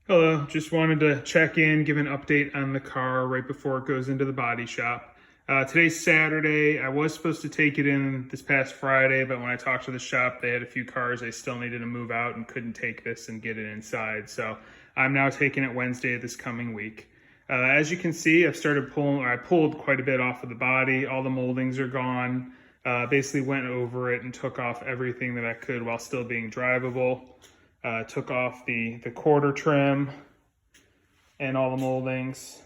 Hello, just wanted to check in, give an update on the car right before it goes into the body shop. Today's Saturday. I was supposed to take it in this past Friday, but when I talked to the shop, they had a few cars they still needed to move out and couldn't take this and get it inside. So I'm now taking it Wednesday this coming week. As you can see, I pulled quite a bit off of the body. All the moldings are gone. Basically went over it and took off everything that I could while still being drivable. Took off the quarter trim and all the moldings.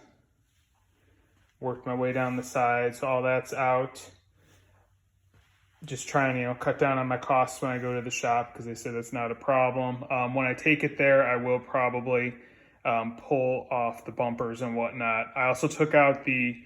Worked my way down the sides, so all that's out. Just trying to, cut down on my costs when I go to the shop because they said that's not a problem. When I take it there, I will probably pull off the bumpers and whatnot. I also took out the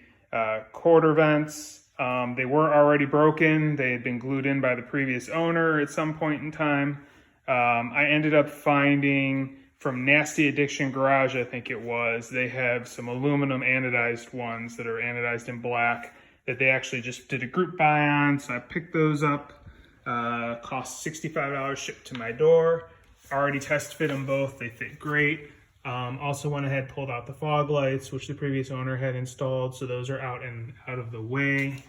quarter vents. They were already broken. They had been glued in by the previous owner at some point in time. I ended up finding from Nasty Addiction Garage, I think it was, they have some aluminum anodized ones that are anodized in black that they actually just did a group buy on. So I picked those up, cost $65 shipped to my door. Already test fit them both, they fit great. Also went ahead, pulled out the fog lights, which the previous owner had installed. So those are out of the way.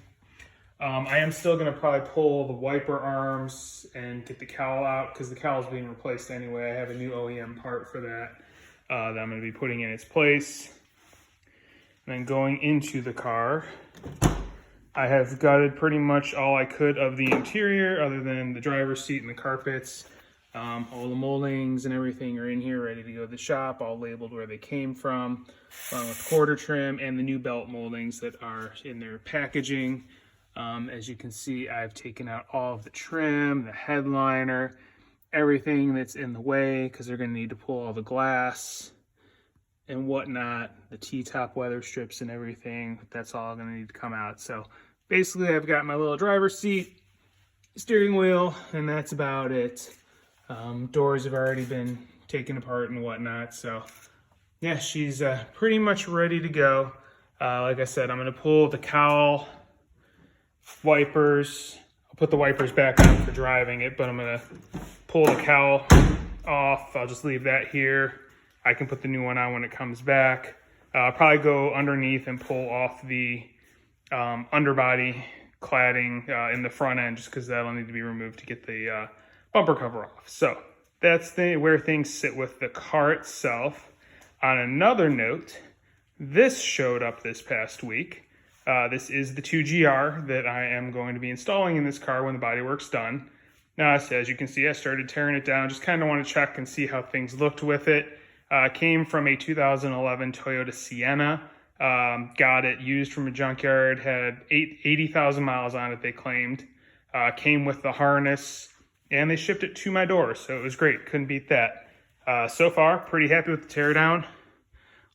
I am still going to probably pull the wiper arms and get the cowl out because the cowl is being replaced anyway. I have a new OEM part for that that I'm going to be putting in its place. And then going into the car, I have gutted pretty much all I could of the interior other than the driver's seat and the carpets. All the moldings and everything are in here ready to go to the shop, all labeled where they came from, along with quarter trim and the new belt moldings that are in their packaging. As you can see, I've taken out all of the trim, the headliner, everything that's in the way because they're going to need to pull all the glass and whatnot, the T-top weather strips and everything. That's all going to need to come out. So basically, I've got my little driver's seat, steering wheel, and that's about it. Doors have already been taken apart and whatnot. So yeah, she's pretty much ready to go. Like I said, I'm going to pull the cowl, wipers. I'll put the wipers back on for driving it, but I'm gonna pull the cowl off. I'll just leave that here. I can put the new one on when it comes back. I'll probably go underneath and pull off the underbody cladding in the front end just because that'll need to be removed to get the bumper cover off. So that's where things sit with the car itself. On another note, this showed up this past week. This is the 2GR that I am going to be installing in this car when the bodywork's done. Now, as you can see, I started tearing it down. Just kind of want to check and see how things looked with it. Came from a 2011 Toyota Sienna. Got it used from a junkyard. Had 80,000 miles on it, they claimed. Came with the harness, and they shipped it to my door. So it was great. Couldn't beat that. So far, pretty happy with the teardown.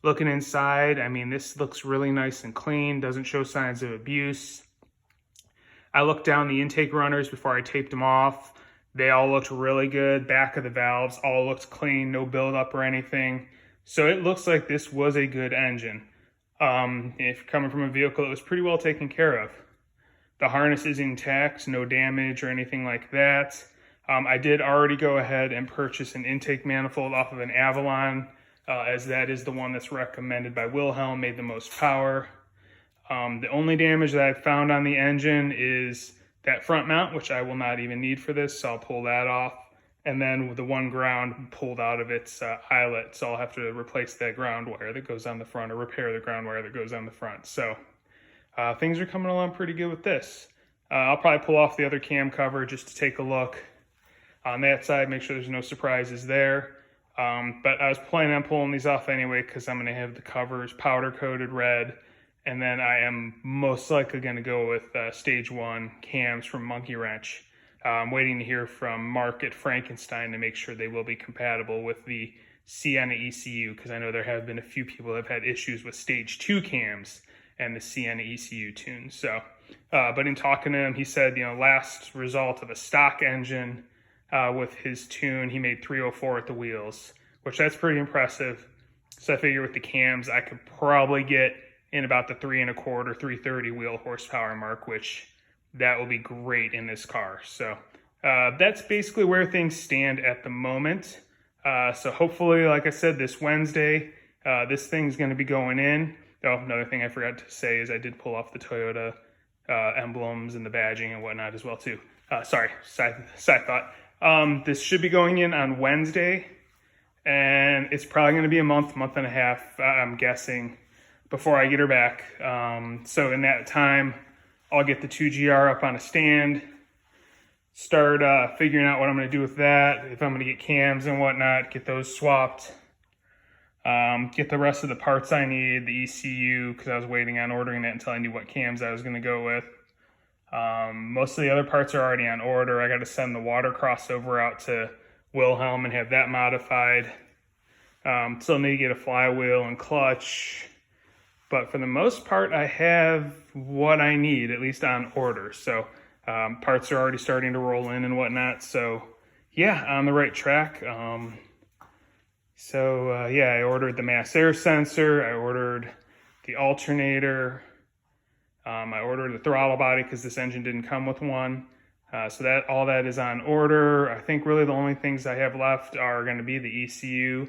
Looking inside, I mean, this looks really nice and clean, doesn't show signs of abuse. I looked down the intake runners before I taped them off. They all looked really good. Back of the valves all looked clean, no buildup or anything. So it looks like this was a good engine. If you're coming from a vehicle, it was pretty well taken care of. The harness is intact, no damage or anything like that. I did already go ahead and purchase an intake manifold off of an Avalon, as that is the one that's recommended by Wilhelm, made the most power. The only damage that I've found on the engine is that front mount, which I will not even need for this, so I'll pull that off. And then with the one ground pulled out of its eyelet, so I'll have to replace that ground wire that goes on the front or repair the ground wire that goes on the front. So things are coming along pretty good with this. I'll probably pull off the other cam cover just to take a look on that side, make sure there's no surprises there. But I was planning on pulling these off anyway because I'm going to have the covers powder coated red, and then I am most likely going to go with stage 1 cams from Monkey Wrench. I'm waiting to hear from Mark at Frankenstein to make sure they will be compatible with the Sienna ECU, because I know there have been a few people that have had issues with stage 2 cams and the Sienna ECU tune. So, but in talking to him, he said, last result of a stock engine with his tune, he made 304 at the wheels, which that's pretty impressive. So I figure with the cams, I could probably get in about the 3.25, 330 wheel horsepower mark, which that will be great in this car. So that's basically where things stand at the moment. So hopefully, like I said, this Wednesday, this thing's going to be going in. Oh, another thing I forgot to say is I did pull off the Toyota emblems and the badging and whatnot as well too. Sorry, side thought. This should be going in on Wednesday, and it's probably going to be a month and a half, I'm guessing, before I get her back. So in that time, I'll get the 2GR up on a stand, start figuring out what I'm going to do with that, if I'm going to get cams and whatnot, get those swapped, get the rest of the parts I need, the ECU, because I was waiting on ordering that until I knew what cams I was going to go with. Most of the other parts are already on order. I got to send the water crossover out to Wilhelm and have that modified. Still need to get a flywheel and clutch, but for the most part, I have what I need, at least on order. So parts are already starting to roll in and whatnot. So yeah, on the right track. Yeah, I ordered the mass air sensor. I ordered the alternator. I ordered the throttle body because this engine didn't come with one. So that all that is on order. I think really the only things I have left are going to be the ECU,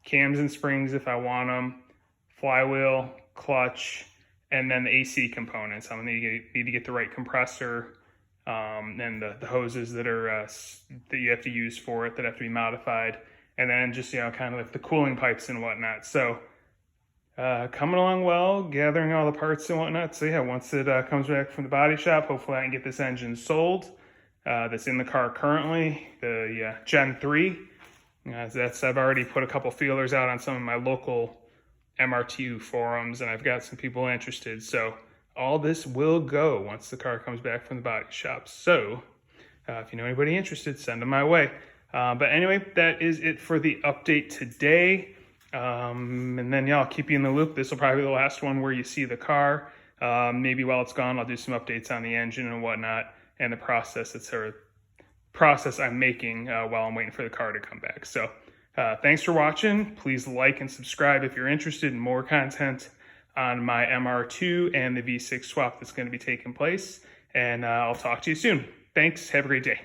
cams and springs if I want them, flywheel, clutch, and then the AC components. I'm going to need to get the right compressor and the hoses that are that you have to use for it that have to be modified, and then just kind of like the cooling pipes and whatnot. So coming along well, gathering all the parts and whatnot. So yeah, once it comes back from the body shop, hopefully I can get this engine sold. That's in the car currently, the Gen 3. I've already put a couple feelers out on some of my local MR2 forums, and I've got some people interested. So all this will go once the car comes back from the body shop. So if you know anybody interested, send them my way. But anyway, that is it for the update today. And then I'll keep you in the loop. This will probably be the last one where you see the car. Maybe while it's gone, I'll do some updates on the engine and whatnot, and the process I'm making while I'm waiting for the car to come back. So thanks for watching. Please like and subscribe if you're interested in more content on my MR2 and the V6 swap that's going to be taking place. And I'll talk to you soon. Thanks. Have a great day.